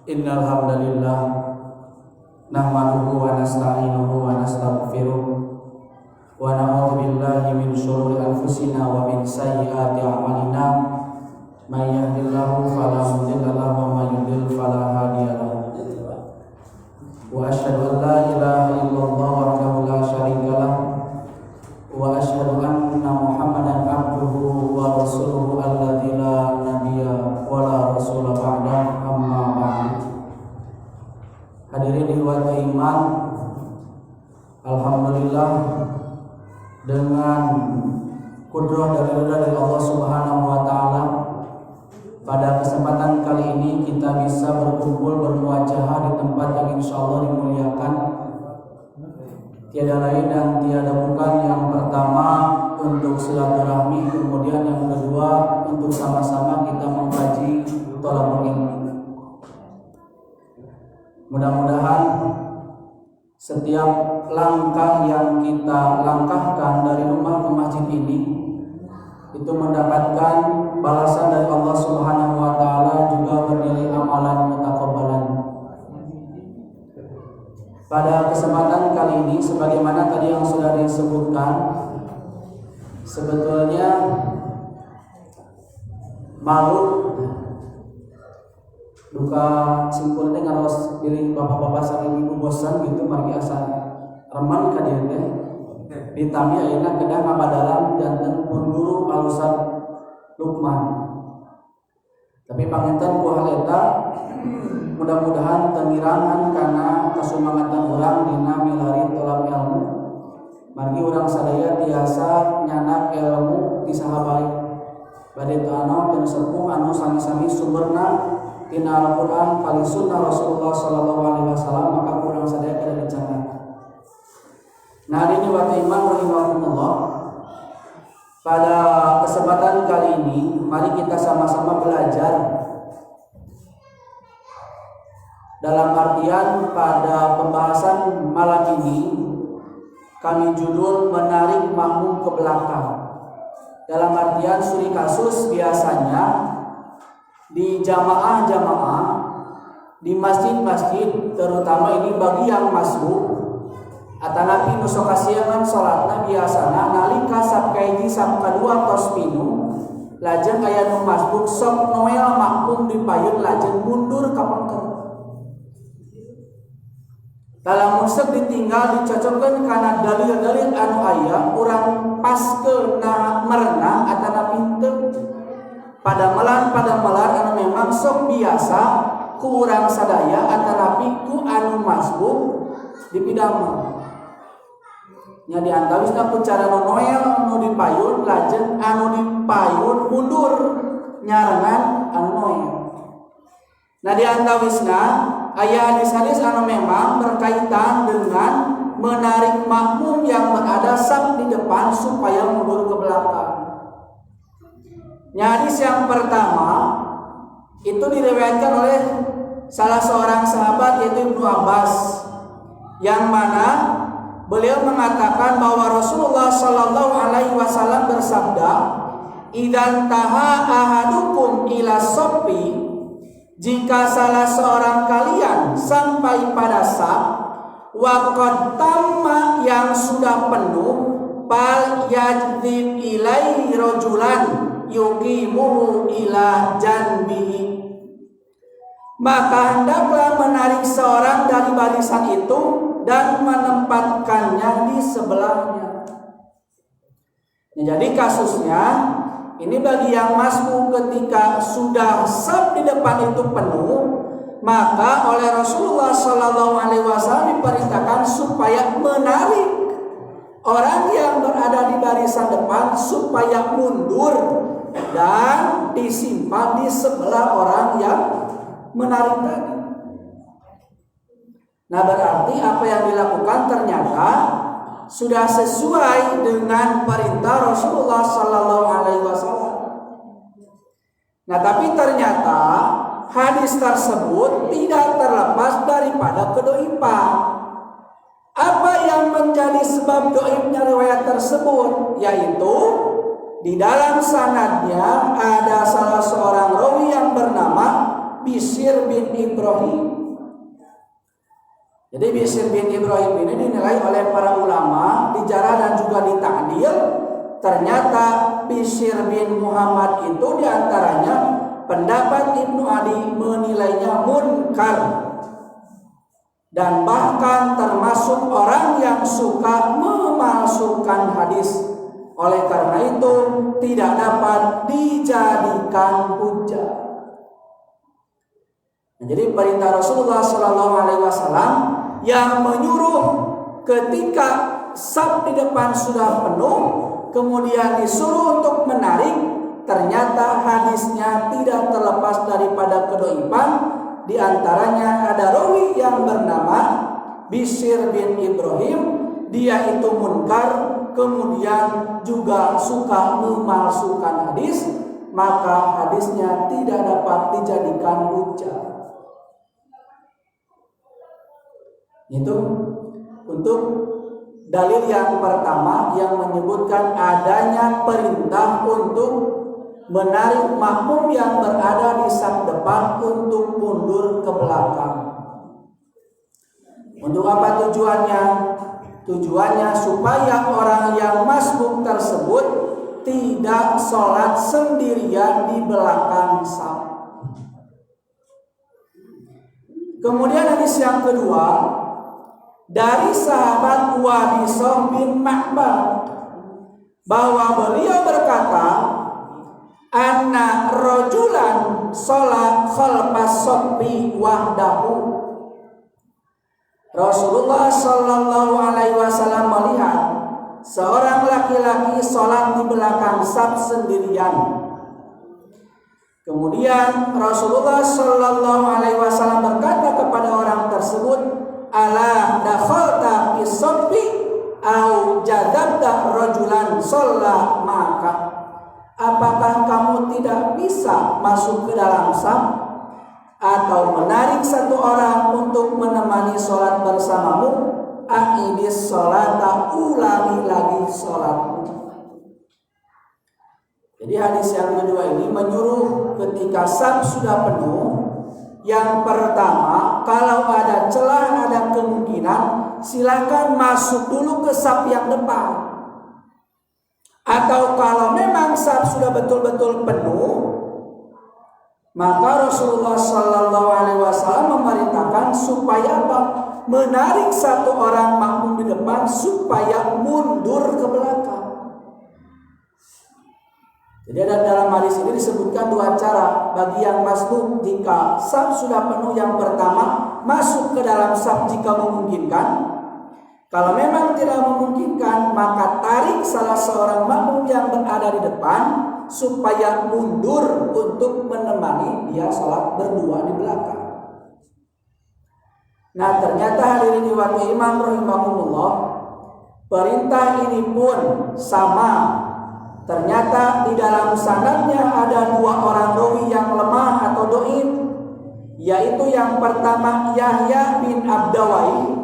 Innal hamdalillah nahmaduhu wa nasta'inuhu wa nastaghfiruh wa na'udzu billahi min shururi anfusina wa min sayyiati a'malina may yahdihillahu fala mudilla lahu wa may yudlil fala hadiya lahu wa asyhadu an la ilaha illallah wahdahu la syarika lahu wa asyhadu anna Muhammadan abduhu wa rasuluhu alladzi la nabiyya wa la rasula ba'da amma ba'd. Hadirin ikhwat iman, alhamdulillah dengan kudrah dari Allah Subhanahu wa taala pada kesempatan kali ini kita bisa berkumpul bermuajahah di tempat yang insyaallah dimuliakan. Tiada lain dan tiada bukan yang pertama untuk silaturahmi, kemudian yang kedua untuk sama-sama kita mengkaji thalabul ilmi. Mudah-mudahan setiap langkah yang kita langkahkan dari rumah ke masjid ini itu mendapatkan balasan dari Allah Subhanahu wa taala, juga bernilai amalan mutaqabbalan. Pada kesempatan kali ini sebagaimana tadi yang sudah disebutkan, sebetulnya malu duka simpulnya kalau pilih bapak-bapak sama ibu bosan gitu margi asa reman ka dieu teh ditami ayeuna kedah ngabadalan janten pun guru Al Ustaz Lukman. Tapi panginten ku hal eta mudah-mudahan tengirangan kana kasumangatan urang dina milari tolak ilmu. Margi urang sadaya tiasa nyanak ilmu di sahabait. Bade teu anu sepuh anu sami-sami sumberna tina Al-Quran kali sunnah Rasulullah sallallahu alaihi wasallam, maka kurang sadaya kada dicatat. Nah, ini wa iman rahimahumullah. Pada kesempatan kali ini mari kita sama-sama belajar. Dalam artian pada pembahasan malam ini kami judul menarik makmum ke belakang. Dalam artian studi kasus biasanya di jamaah-jamaah, di masjid-masjid, terutama ini bagi yang masbuk atanapi nu sok kasiangan salatna biasana nalika sapkaiji sapkadua tos pinu lajeng aya nu masbuk sok noel makmum dipayun lajeng mundur ka pengker. Dalam musik ditinggal dicocokkeun kana dalil-dalil anu aya urang paskeun na merna atanapi teu pada melar anu memang sok biasa ku urang sadaya atanapi ku anu masbuk dipidamel. Nya diantawisna ku cara nu noel nu dipayun lajeng anu dipayun mundur nyarengan anu noel. Nah diantawisna aya hadis-hadis anu memang berkaitan dengan menarik makmum yang berada saf di depan supaya mundur ke belakang. Hadis yang pertama itu diriwayatkan oleh salah seorang sahabat yaitu Ibnu Abbas, yang mana beliau mengatakan bahwa Rasulullah sallallahu alaihi wasallam bersabda, "Idzan taha ahadukum ila saffi," jika salah seorang kalian sampai pada saf wa qad tamma yang sudah penuh, fal yajdzib ilaihi rajulan yuqimuhu ila janbihi, maka hendaklah menarik seorang dari barisan itu dan menempatkannya di sebelahnya. Jadi kasusnya ini bagi yang masbuk ketika sudah saf di depan itu penuh, maka oleh Rasulullah sallallahu alaihi wasallam diperintahkan supaya menarik orang yang berada di barisan depan supaya mundur dan disimpan di sebelah orang yang menarik tadi. Nah, berarti apa yang dilakukan ternyata sudah sesuai dengan perintah Rasulullah sallallahu alaihi wasallam. Nah, tapi ternyata hadis tersebut tidak terlepas daripada kedoifan. Apa yang menjadi sebab doifnya riwayat tersebut? Yaitu di dalam sanadnya ada salah seorang rawi yang bernama Bishr bin Ibrahim. Jadi Bishr bin Ibrahim ini dinilai oleh para ulama dijarah dan juga ditakdil. Ternyata Bishr bin Muhammad itu diantaranya pendapat Ibnu Adi menilainya munkar, dan bahkan termasuk orang yang suka memalsukan hadis. Oleh karena itu tidak dapat dijadikan hujah. Jadi perintah Rasulullah SAW yang menyuruh ketika saf di depan sudah penuh, kemudian disuruh untuk menarik, ternyata hadisnya tidak terlepas daripada kedhaifan. Di antaranya ada rawi yang bernama Bishr bin Ibrahim, dia itu munkar, kemudian juga suka memalsukan hadis, maka hadisnya tidak dapat dijadikan hujah. Itu untuk dalil yang pertama yang menyebutkan adanya perintah untuk menarik makmum yang berada di saf depan untuk mundur ke belakang. Untuk apa tujuannya? Tujuannya supaya orang yang masbuk tersebut tidak sholat sendirian di belakang saf. Kemudian hadis yang kedua dari sahabat Wabisah bin Ma'bad, bahwa beliau berkata, anna rajulan sholat khalfas saffi wahdahu. Rasulullah Shallallahu Alaihi Wasallam melihat seorang laki-laki sholat di belakang saf sendirian. Kemudian Rasulullah Shallallahu Alaihi Wasallam berkata kepada orang tersebut, ala dakhalta fi saffi au jadabta rajulan shalla maka. Apakah kamu tidak bisa masuk ke dalam saf atau menarik satu orang untuk menemani sholat bersamamu? Aqidis sholata, ulangi lagi sholatmu. Jadi hadis yang kedua ini menyuruh ketika saf sudah penuh, yang pertama kalau ada celah, ada kemungkinan, silakan masuk dulu ke saf yang depan. Atau kalau memang saf sudah betul-betul penuh, maka Rasulullah Shallallahu Alaihi Wasallam memerintahkan supaya apa? Menarik satu orang makmum di depan supaya mundur ke belakang. Jadi dalam hadis ini disebutkan dua cara bagi yang masbuk jika saf sudah penuh. Yang pertama, masuk ke dalam saf jika memungkinkan. Kalau memang tidak memungkinkan, maka tarik salah seorang makmum yang berada di depan supaya mundur untuk menemani dia sholat berdua di belakang. Nah, ternyata hadirin diwakil imam rahimahumullah, perintah ini pun sama. Ternyata di dalam sanadnya ada dua orang rawi yang lemah atau dhaif, yaitu yang pertama Yahya bin Abdawai.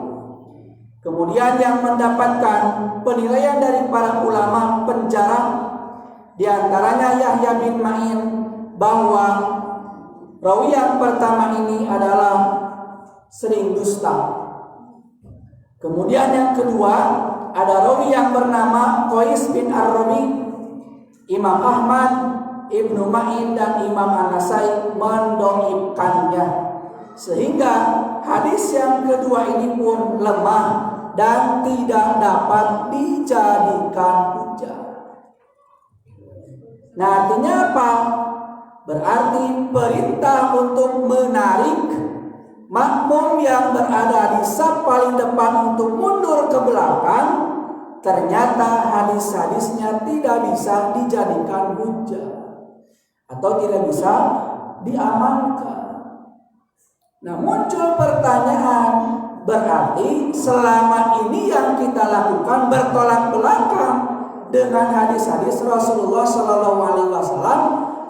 Kemudian yang mendapatkan penilaian dari para ulama penjarah, di antaranya Yahya bin Ma'in, bahwa rawi yang pertama ini adalah sering dusta. Kemudian yang kedua ada rawi yang bernama Qais bin Ar-Rabi. Imam Ahmad, Ibnu Ma'in dan Imam An-Nasai mendhaifkannya, sehingga hadis yang kedua ini pun lemah dan tidak dapat dijadikan hujah. Nah, artinya apa? Berarti perintah untuk menarik makmum yang berada di saf paling depan untuk mundur ke belakang, ternyata hadis-hadisnya tidak bisa dijadikan hujah atau tidak bisa diamalkan. Nah, muncul pertanyaan, berarti selama ini yang kita lakukan bertolak belakang dengan hadis-hadis Rasulullah Shallallahu Alaihi Wasallam.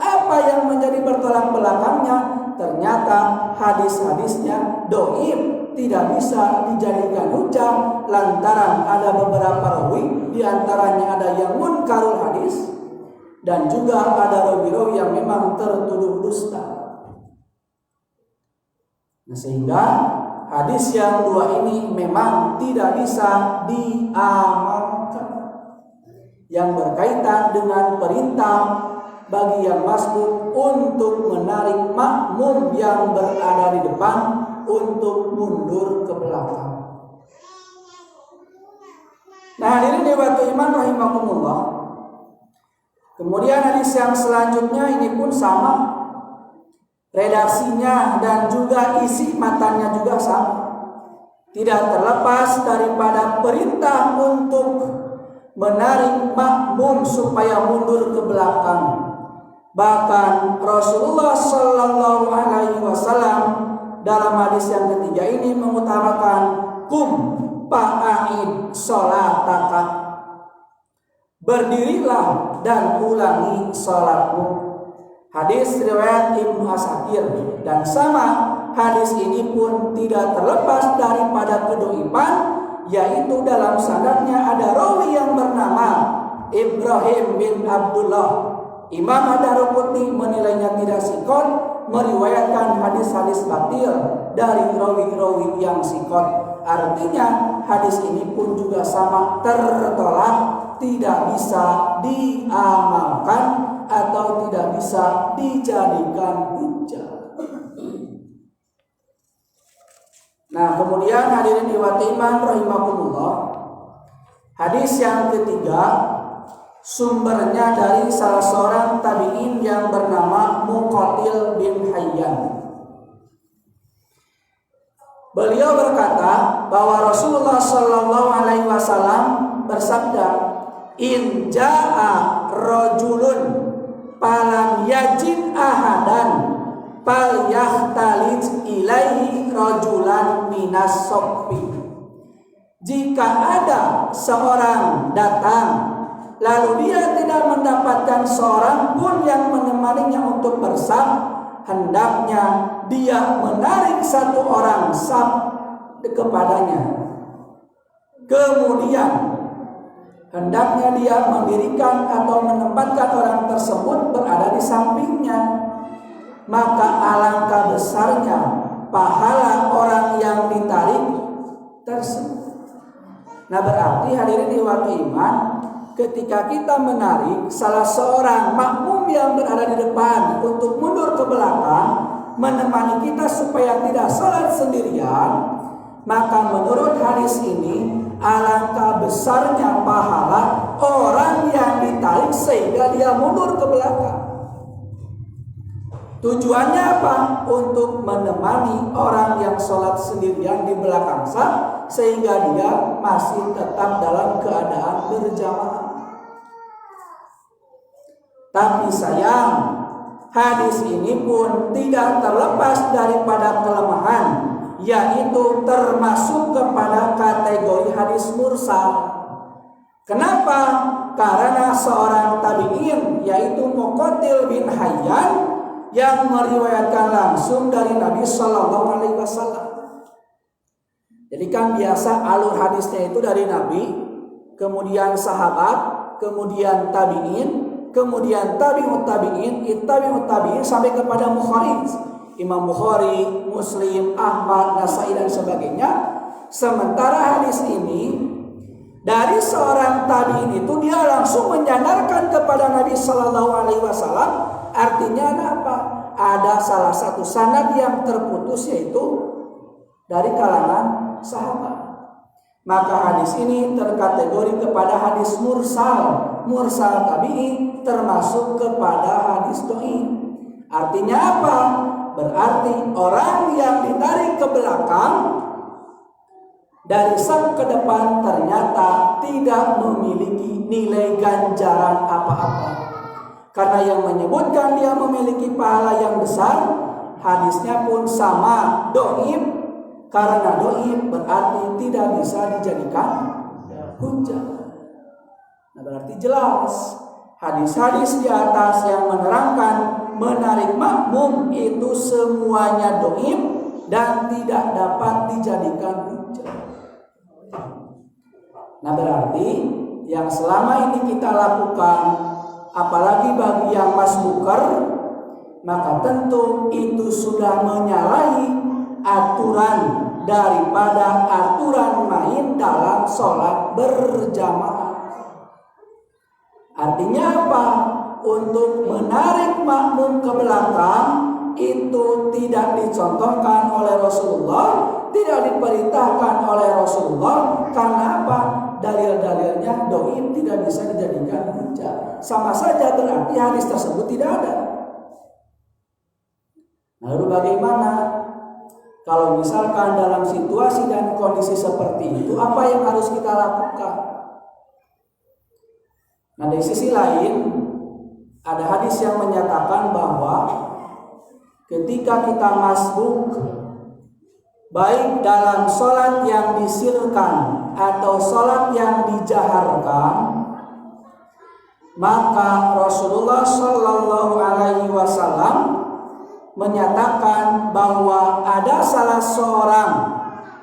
Apa yang menjadi bertolak belakangnya? Ternyata hadis-hadisnya dhaif, tidak bisa dijadikan hujah lantaran ada beberapa rawi, di antaranya ada yang munkarul hadis dan juga ada rawi-rawi yang memang tertuduh dusta. Nah, sehingga hadis yang dua ini memang tidak bisa diamalkan, yang berkaitan dengan perintah bagi yang masbuk untuk menarik makmum yang berada di depan untuk mundur ke belakang. Nah, hadirin dewatul iman rahimakumullah. Kemudian hadis yang selanjutnya ini pun sama, redaksinya dan juga isi matanya juga sama, tidak terlepas daripada perintah untuk menarik makmum supaya mundur ke belakang. Bahkan Rasulullah Shallallahu Alaihi Wasallam dalam hadis yang ketiga ini mengutarakan kum fa'id sholataka, berdirilah dan ulangi sholatmu. Hadis riwayat Ibnu Asakir, dan sama hadis ini pun tidak terlepas daripada kedoifan, yaitu dalam sanadnya ada rawi yang bernama Ibrahim bin Abdullah. Imam Ad-Daruqutni menilainya tidak sikot, meriwayatkan hadis-hadis batil dari rawi-rawi yang sikot. Artinya hadis ini pun juga sama tertolak, tidak bisa diamalkan atau tidak bisa dijadikan hujjah. Nah, kemudian hadirin diwati iman rahimakumullah, hadis yang ketiga sumbernya dari salah seorang tabi'in yang bernama Muqatil bin Hayyan. Beliau berkata bahwa Rasulullah Shallallahu Alaihi Wasallam bersabda, "In jaa rajulun falam yajid ahadan falyahtalij ilaihi rajulan minas soffi." Jika ada seorang datang lalu dia tidak mendapatkan seorang pun yang menemaninya untuk bersaf, hendaknya dia menarik satu orang saf kepadanya. Kemudian hendaknya dia mendirikan atau menempatkan orang tersebut berada di sampingnya. Maka alangkah besarnya pahala orang yang ditarik tersebut. Nah, berarti hadirin diwati iman, ketika kita menarik salah seorang makmum yang berada di depan untuk mundur ke belakang, menemani kita supaya tidak salat sendirian, maka menurut hadis ini alangkah besarnya pahala orang yang ditarik sehingga dia mundur ke belakang. Tujuannya apa? Untuk menemani orang yang sholat sendirian di belakang saf sehingga dia masih tetap dalam keadaan berjamaah. Tapi sayang, hadis ini pun tidak terlepas daripada kelemahan, yaitu termasuk kepada kategori hadis mursal. Kenapa? Karena seorang tabi'in yaitu Muqatil bin Hayyan yang meriwayatkan langsung dari Nabi Shallallahu Alaihi Wasallam. Jadi kan biasa alur hadisnya itu dari Nabi, kemudian sahabat, kemudian tabi'in, kemudian tabi'ut tabi'in, tabi'ut tabi'in sampai kepada Bukhari, Imam Bukhari, Muslim, Ahmad, Nasai dan sebagainya. Sementara hadis ini dari seorang tabi'in itu dia langsung menyandarkan kepada Nabi Shallallahu Alaihi Wasallam. Artinya apa? Ada salah satu sanad yang terputus, yaitu dari kalangan sahabat. Maka hadis ini terkategori kepada hadis mursal. Mursal tabi'i termasuk kepada hadis dhaif. Artinya apa? Berarti orang yang ditarik ke belakang dari saf ke depan ternyata tidak memiliki nilai ganjaran apa-apa. Karena yang menyebutkan dia memiliki pahala yang besar, hadisnya pun sama, dhaif. Karena dhaif berarti tidak bisa dijadikan hujjah. Nah, berarti jelas hadis-hadis di atas yang menerangkan menarik makmum itu semuanya dhaif dan tidak dapat dijadikan hujjah. Nah, berarti yang selama ini kita lakukan, apalagi bagi yang masbuker, maka tentu itu sudah menyalahi aturan daripada aturan main dalam sholat berjamaah. Artinya apa? Untuk menarik makmum ke belakang itu tidak dicontohkan oleh Rasulullah, tidak diperintahkan oleh Rasulullah. Karena apa? Dalil-dalilnya doi tidak bisa dijadikan hujah. Sama saja berarti hadis tersebut tidak ada. Lalu bagaimana kalau misalkan dalam situasi dan kondisi seperti itu, apa yang harus kita lakukan? Nah, dari sisi lain ada hadis yang menyatakan bahwa ketika kita masbuk, baik dalam sholat yang disirkan atau sholat yang dijaharkan, maka Rasulullah Shallallahu Alaihi Wasallam menyatakan bahwa ada salah seorang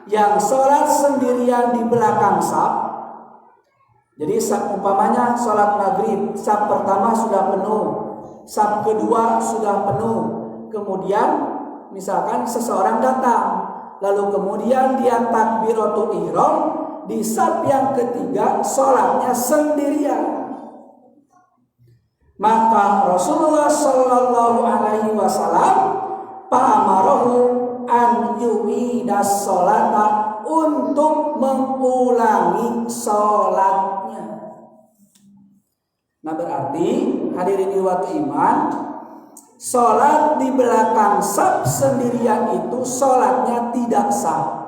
yang sholat sendirian di belakang saf. Jadi umpamanya sholat maghrib, saf pertama sudah penuh, saf kedua sudah penuh. Kemudian misalkan seseorang datang, lalu kemudian dia takbiratul ihram, di saf yang ketiga sholatnya sendirian. Maka Rasulullah Shallallahu Alaihi Wasallam pa'amarahu an yu'idas sholata, untuk mengulangi sholatnya. Nah, berarti hadirin ikhwat iman, sholat di belakang saf sendirian itu sholatnya tidak sah.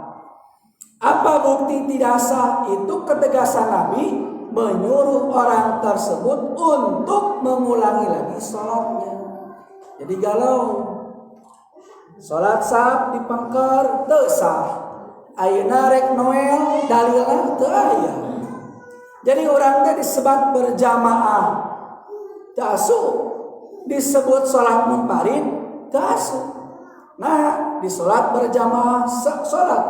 Apa bukti tidak sah? Itu ketegasan Nabi menyuruh orang tersebut untuk mengulangi lagi sholatnya. Jadi galau sholat saf dipengker teu sah, ayeuna rek noel dalilna teu aya. Jadi orang teh disebut berjamaah teu asuh, disebut sholat munfarid teu asuh. Nah, di sholat berjamaah sholat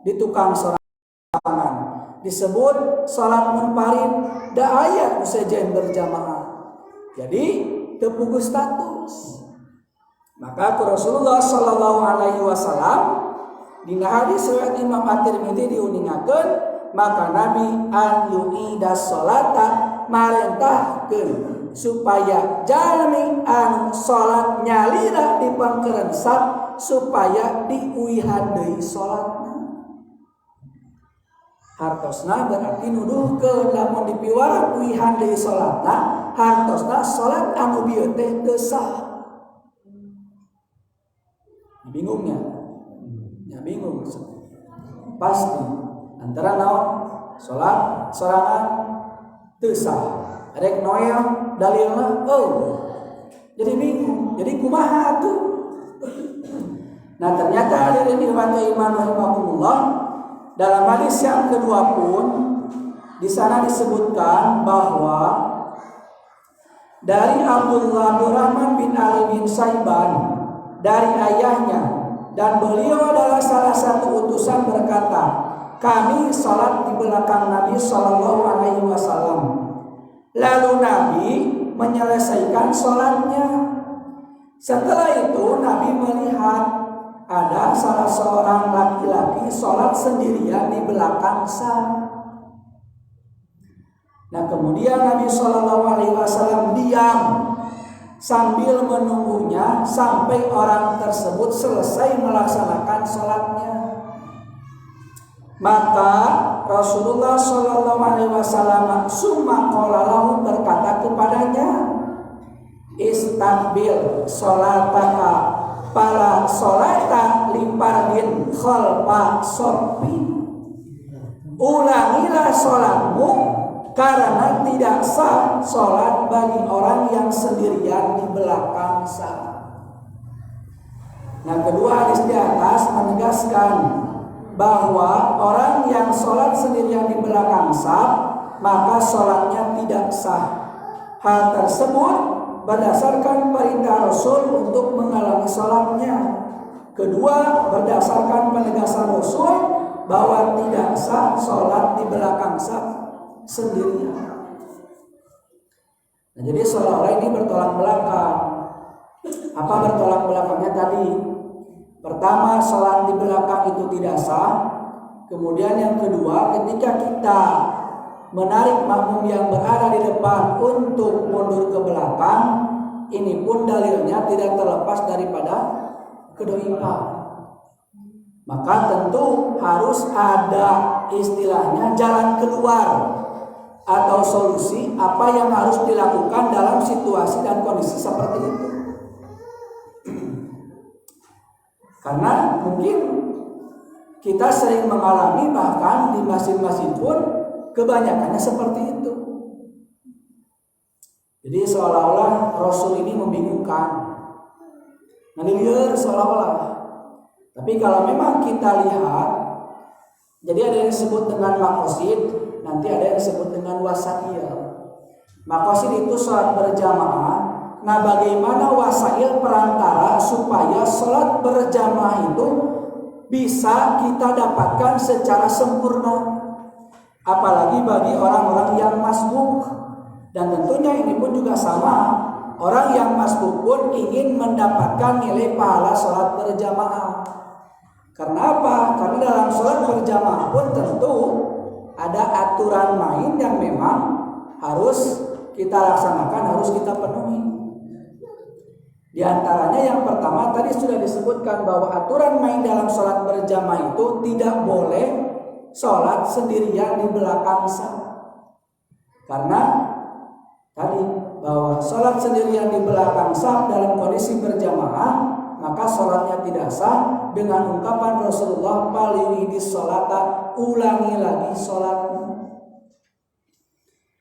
di tukang sorangan disebut sholat munfarid, da aya sejen berjamaah. Jadi teu puguh status. Maka Rasulullah Shallallahu Alaihi Wasallam dina hadis riwayat Imam At-Tirmidzi diuningakeun, maka Nabi an yu'idas sholata, marentahkeun supaya jalmi anu sholat nyalira di pangkeureun saf supaya diuihan deui sholatna. Hartosna berarti nuduhkeun lamun dipiwara uihan deui sholatna, hartosna sholat anu bieu teh teu sah. Bingungnya, ya bingung. Pasti antara naon sholat sorangan teu sah, rek noel dalilna jadi bingung. Jadi kumaha tuh? Nah, ternyata hadirin ikhwan iman rahimakumullah, dalam hadis yang kedua pun di sana disebutkan bahwa dari Abdullah bin Rahman bin Ali bin Saiban dari ayahnya, dan beliau adalah salah satu utusan, berkata, kami sholat di belakang Nabi Shallallahu Alaihi Wasallam. Lalu Nabi menyelesaikan sholatnya. Setelah itu Nabi melihat ada salah seorang laki-laki sholat sendirian di belakang saf. Nah, kemudian Nabi Shallallahu Alaihi Wasallam diam sambil menunggunya sampai orang tersebut selesai melaksanakan sholatnya. Maka Rasulullah Shallallahu Alaihi Wasallam summa qala lahu, berkata kepadanya, istaqbil sholataka para sholata lipardin khalfa soffi, ulangilah sholatmu karena tidak sah sholat bagi orang yang sendirian di belakang saf. Nah, kedua hadis di atas menegaskan bahwa orang yang sholat sendirian di belakang saf maka sholatnya tidak sah. Hal tersebut berdasarkan perintah Rasul untuk mengulangi sholatnya. Kedua, berdasarkan penegasan Rasul bahwa tidak sah sholat di belakang saf sendirian. Nah, jadi seolah-olah ini bertolak belakang. Apa bertolak belakangnya tadi? Pertama, sholat di belakang itu tidak sah. Kemudian yang kedua, ketika kita menarik makmum yang berada di depan untuk mundur ke belakang, ini pun dalilnya tidak terlepas daripada kedoifan. Maka tentu harus ada istilahnya jalan keluar atau solusi apa yang harus dilakukan dalam situasi dan kondisi seperti itu. Karena mungkin kita sering mengalami, bahkan di masjid-masjid pun kebanyakannya seperti itu. Jadi seolah-olah Rasul ini membingungkan, ngelilir seolah-olah. Tapi kalau memang kita lihat, jadi ada yang disebut dengan makosid, nanti ada yang disebut dengan wasail. Makosid itu sholat berjamaah. Nah, bagaimana wasail perantara supaya sholat berjamaah itu bisa kita dapatkan secara sempurna, apalagi bagi orang-orang yang masbuk. Dan tentunya ini pun juga sama, orang yang masbuk pun ingin mendapatkan nilai pahala sholat berjamaah. Karena apa? Karena dalam sholat berjamaah pun tentu ada aturan main yang memang harus kita laksanakan, harus kita penuhi. Di antaranya yang pertama tadi sudah disebutkan bahwa aturan main dalam sholat berjamaah itu tidak boleh sholat sendirian di belakang saf. Karena tadi bahwa sholat sendirian di belakang saf dalam kondisi berjamaah, maka sholatnya tidak sah dengan ungkapan Rasulullah paliwidis sholata, ulangi lagi sholatnya.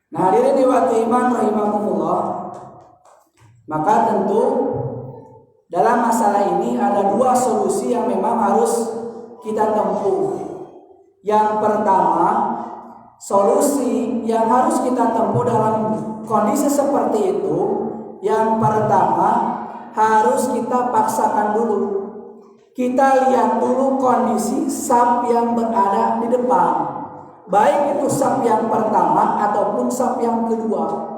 Nah, hadirin diwati iman rahimakumullah, maka tentu dalam masalah ini ada dua solusi yang memang harus kita tempuh. Yang pertama, solusi yang harus kita tempuh dalam kondisi seperti itu, yang pertama harus kita paksakan dulu. Kita lihat dulu kondisi saf yang berada di depan, baik itu saf yang pertama ataupun saf yang kedua.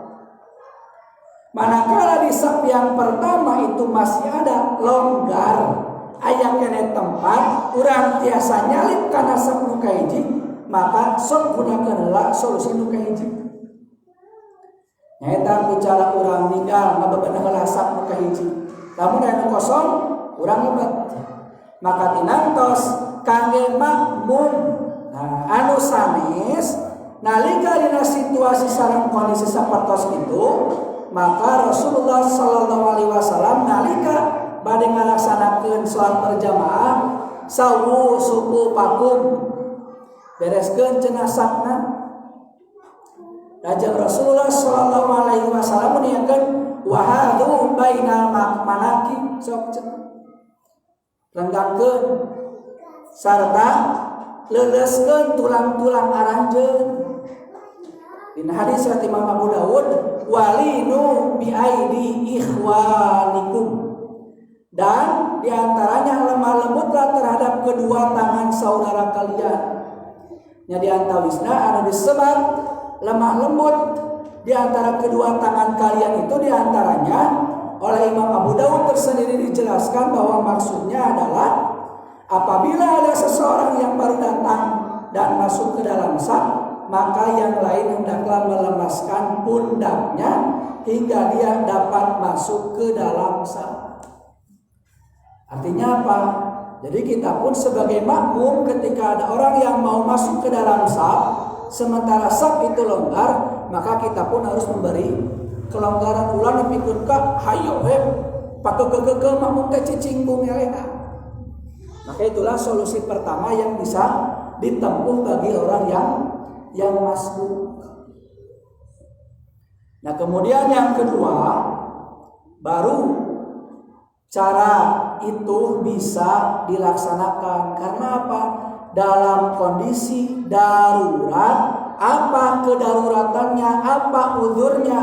Manakala di saf yang pertama itu masih ada longgar, aya kene tempat urang tiasa nyalip kana saf nu kahiji, maka sok gunakeun heula solusi nu kahiji. Nyaeta ku cara urang ninggal ngabebenah heula saf nu kahiji. Lamun aya nu kosong, urang ngebet. Maka tinantos kangge makmum. Nah, anu sanes nalika dina situasi sareng kondisi sapertos kitu, maka Rasulullah Sallallahu Alaihi Wasallam nalika bade ngalaksanakeun sholat berjamaah sawu suku pakum bereskeun jenazahna. Lajeng Rasulullah Sallallahu Alaihi Wasallam niakeun wahadu bainal manaki, sok renggangkeun sarta leuleskeun tulang-tulang aranjeun. Dina hadis riwayat Imam Abu Dawud, walinu bi aidi ikhwanikum, dan diantaranya lemah lembutlah terhadap kedua tangan saudara kalian. Nya diantawisna anu disebat lemah lembut di antara kedua tangan kalian itu diantaranya oleh Imam Abu Dawud tersendiri dijelaskan bahwa maksudnya adalah apabila ada seseorang yang baru datang dan masuk ke dalam saf, maka yang lain hendaklah melemaskan pundaknya hingga dia dapat masuk ke dalam saf. Artinya apa? Jadi kita pun sebagai makmum ketika ada orang yang mau masuk ke dalam saf, sementara saf itu longgar, maka kita pun harus memberi kelonggaran. Ulah nepikeun ka hayo we pakekeke makmum teh cicing bumi aleha. Maka itulah solusi pertama yang bisa ditempuh bagi orang yang masbuk. Nah, kemudian yang kedua, baru cara itu bisa dilaksanakan. Karena apa? Dalam kondisi darurat, apa kedaruratannya, apa uzurnya.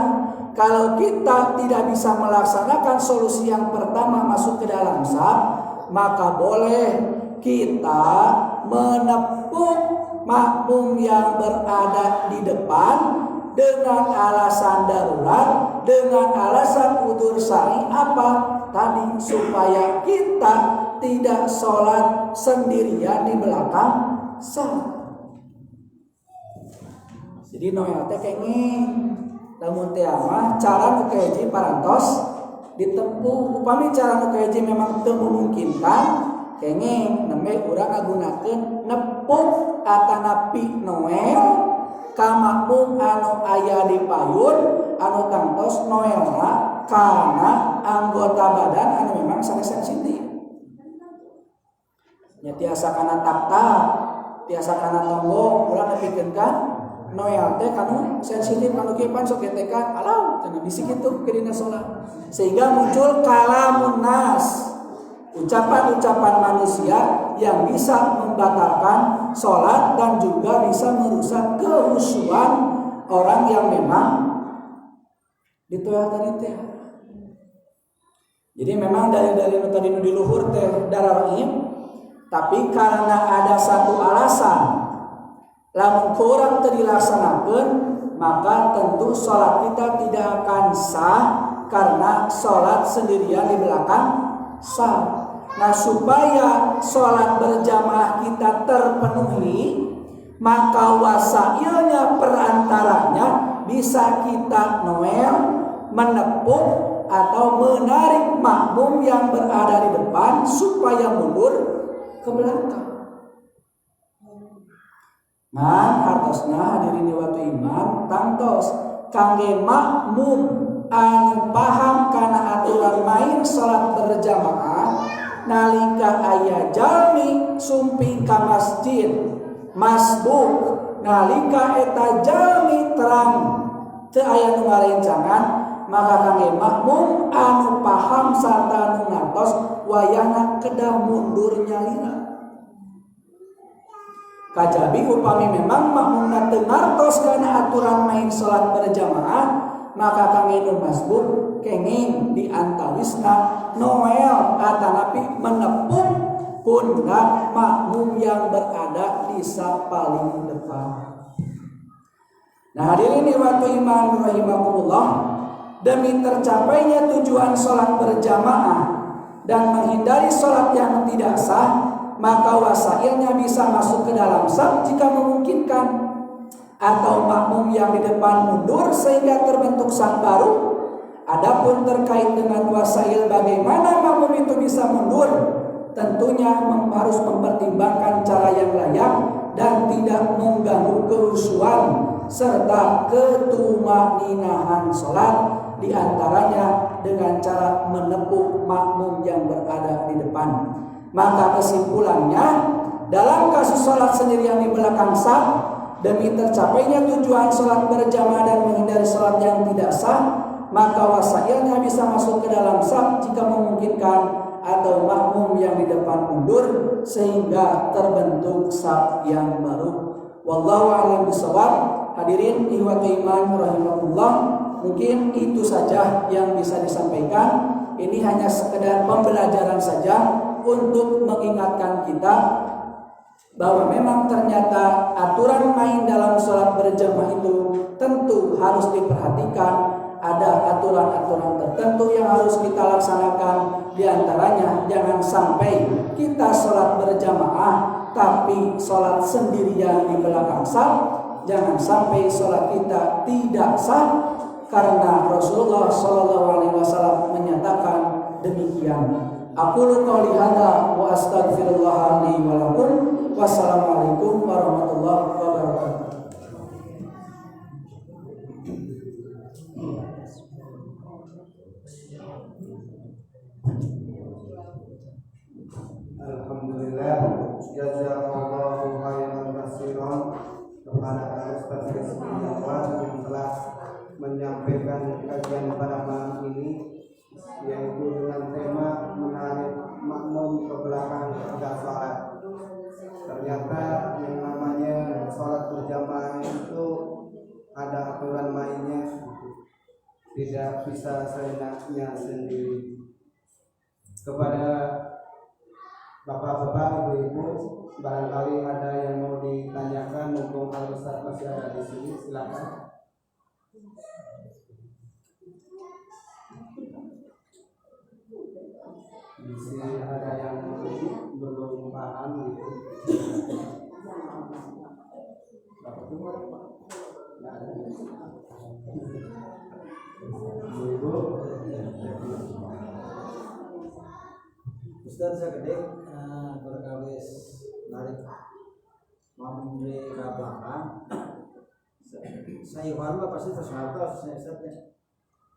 Kalau kita tidak bisa melaksanakan solusi yang pertama masuk ke dalam saf, maka boleh kita menepuk makmum yang berada di depan dengan alasan darurat, dengan alasan udzur syar'i apa? Tadi supaya kita tidak sholat sendirian di belakang saf. Jadi noel teh kenging lamun teh mah cara nu kahiji parantos ditempuh. Upami cara nu kahiji memang teu memungkinkan kenging nembe urang ngagunakeun nepuk atanapi noel ka makmum anu aya di payun anu tangtos noelna kana anggota badan anu memang sangat sensitif. Nya tiasa kana tak-tak, tiasa kana tombol urang nepikeun ka noel teh kanu sensitif kanu kieu pan sok getekan alau cenah bisi kitu ke dina salat sehingga muncul kalamun nas, ucapan-ucapan manusia yang bisa membatalkan salat dan juga bisa merusak kehusuan orang yang memang ditoel tadi teh. Jadi memang dari tadi nu di luhur teh daraim, tapi karena ada satu alasan lamun kurang teu dilaksanakeun maka tentu salat kita tidak akan sah karena salat sendirian di belakang saf. Nah, supaya salat berjamaah kita terpenuhi maka wasailnya perantaranya bisa kita noel, menepuk atau menarik makmum yang berada di depan supaya mundur ke belakang. Nah, hartosna hadirin waktu iman tangtos kangge makmum anu paham kana aturan main salat berjamaah nalika aya jalmi sumping ka masjid masbuk nalika eta jalmi terang teu aya nu ngarencangan maka kangge makmum anu paham sarta anu ngantos wayahna kedah mundur nyalira. Kajabi upami memang makmumna teu ngartos kana aturan main salat berjamaah maka kangge nu masbuk kenging diantawisna noel atanapi menepuk pundak makmum yang berada di paling depan. Nah, hadirin waktu iman rahimakumullah, demi tercapainya tujuan salat berjamaah dan menghindari salat yang tidak sah maka wasailnya bisa masuk ke dalam saf jika memungkinkan atau makmum yang di depan mundur sehingga terbentuk saf baru. Adapun terkait dengan wasail bagaimana makmum itu bisa mundur, tentunya harus mempertimbangkan cara yang layak dan tidak mengganggu kehusuan serta ketumaninahan salat, diantaranya dengan cara menepuk makmum yang berada di depan. Maka kesimpulannya dalam kasus salat sendirian di belakang saf demi tercapainya tujuan salat berjamaah dan menghindari salat yang tidak sah maka wasailnya bisa masuk ke dalam saf jika memungkinkan atau makmum yang di depan mundur sehingga terbentuk saf yang baru. Wallahu a'lam bishawab. Hadirin ikhwati iman rahimakumullah, mungkin itu saja yang bisa disampaikan. Ini hanya sekedar pembelajaran saja untuk mengingatkan kita bahwa memang ternyata aturan main dalam sholat berjamaah itu tentu harus diperhatikan. Ada aturan-aturan tertentu yang harus kita laksanakan. Di antaranya jangan sampai kita sholat berjamaah tapi sholat sendirian di belakang saf. Jangan sampai sholat kita tidak sah karena Rasulullah SAW menyatakan demikian. Aqulu qouli hadza wa astaghfirullah li wa lakum. Wassalamualaikum warahmatullahi wabarakatuh. Alhamdulillah, jazakallahu khairan katsiran kepada Ustaz Rizky yang telah menyampaikan kajian pada malam ini, yaitu dengan tema menarik makmum ke belakang ketika sholat. Ternyata yang namanya sholat berjamaah itu ada aturan mainnya, tidak bisa seenaknya sendiri. Kepada bapak-bapak, ibu-ibu, barangkali ada yang mau ditanyakan, mumpung Al-Ustaz masih ada di sini, silakan. Di sini ada yang mau Ustaz sagede berkawis narik mamre ka belakang. Saya mah pasti tersalah saya Ustaz ya.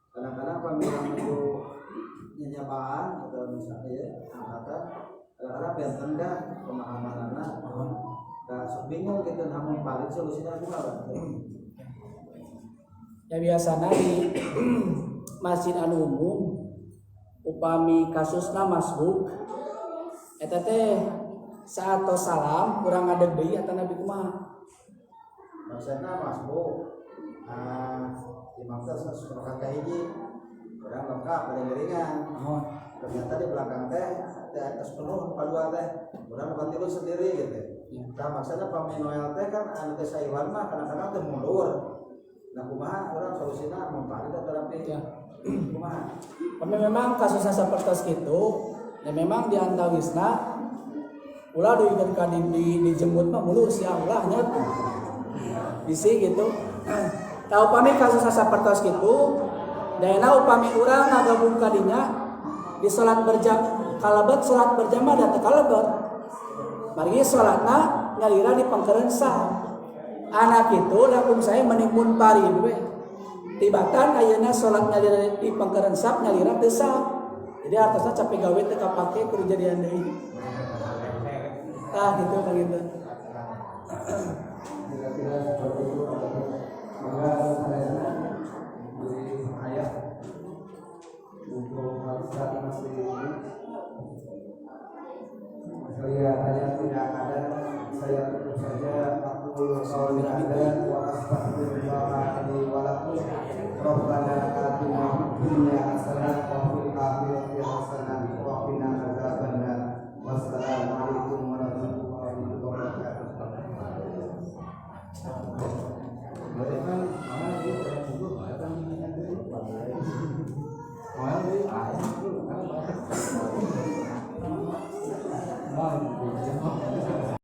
Kadang-kadang pemilang itu nyenyapaan atau misalnya ya angkatan kadang-kadang benten dah pemahaman anak gak bingung gitu namun paling solusinya gimana? Ya biasanya di masjid anu umum upami kasusna masbuk eta teh saat salam kurang ngadeg deui eta nabi kumaha Maksudnya masbuk imam teh rakaat kahiji kurang lengkap ada ringan ternyata di belakang teh atas penuh padua teh kurang ganti lu sendiri gitu. Nah maksudnya paminoel teh kan anu teh saiwan mah kadang-kadang teh mundur. Nah kumaha urang solusina mempari atau terapi ya. Kumaha? Kami memang kasusnya seperti itu, dan memang di antawisna ulah dijemput mah mulu sia ulah nyet. Bisi gitu. Tahu upami kasusnya seperti itu, daena upami urang ngagabung kadinya di salat kalebet salat berjamaah da teu kalebet. Mari salatna nyalira di pangkeureun sah. Anak itu lakum saya menimun pari we. Tibatan ayeuna salat nyalira di pangkeureun sah nyalira teu sah. Jadi artosna capek gawe teu kapake kudu jadian deui. Gitu begitu. Kira-kira seperti itu maka saya beri ayat untuk Al-Ustaz masih ini saya hanya tidak ada saya tutup saja aku qauli ada wa astaghfirullah